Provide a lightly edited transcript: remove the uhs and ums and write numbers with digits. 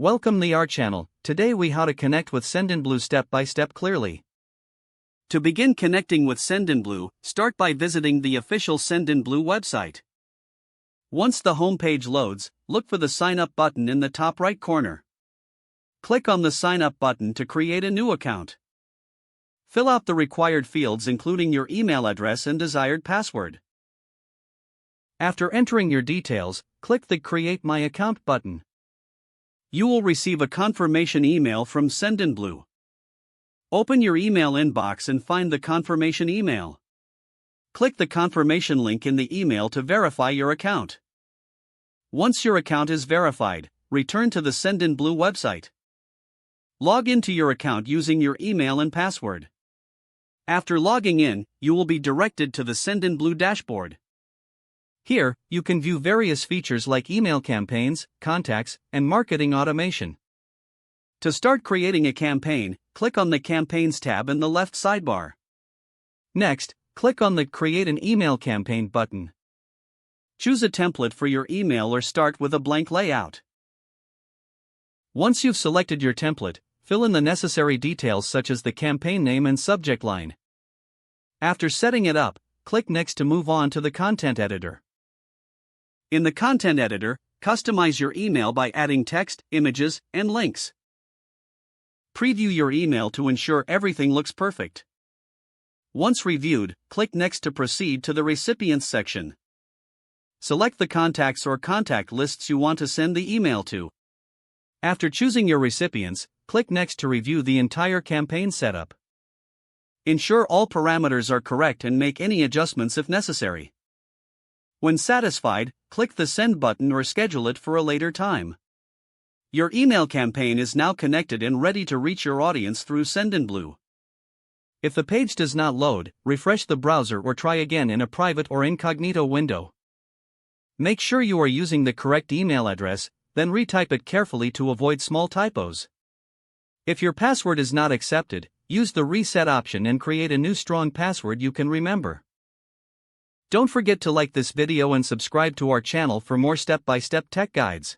Welcome to our channel. Today we how to connect with Sendinblue step by step clearly. To begin connecting with Sendinblue, start by visiting the official Sendinblue website. Once the homepage loads, look for the sign up button in the top right corner. Click on the sign up button to create a new account. Fill out the required fields including your email address and desired password. After entering your details, click the Create My Account button. You will receive a confirmation email from Sendinblue. Open your email inbox and find the confirmation email. Click the confirmation link in the email to verify your account. Once your account is verified, return to the Sendinblue website. Log into your account using your email and password. After logging in, you will be directed to the Sendinblue dashboard. Here, you can view various features like email campaigns, contacts, and marketing automation. To start creating a campaign, click on the Campaigns tab in the left sidebar. Next, click on the Create an Email Campaign button. Choose a template for your email or start with a blank layout. Once you've selected your template, fill in the necessary details such as the campaign name and subject line. After setting it up, click Next to move on to the content editor. In the content editor, customize your email by adding text, images, and links. Preview your email to ensure everything looks perfect. Once reviewed, click Next to proceed to the Recipients section. Select the contacts or contact lists you want to send the email to. After choosing your recipients, click Next to review the entire campaign setup. Ensure all parameters are correct and make any adjustments if necessary. When satisfied, click the Send button or schedule it for a later time. Your email campaign is now connected and ready to reach your audience through Sendinblue. If the page does not load, refresh the browser or try again in a private or incognito window. Make sure you are using the correct email address, then retype it carefully to avoid small typos. If your password is not accepted, use the Reset option and create a new strong password you can remember. Don't forget to like this video and subscribe to our channel for more step-by-step tech guides.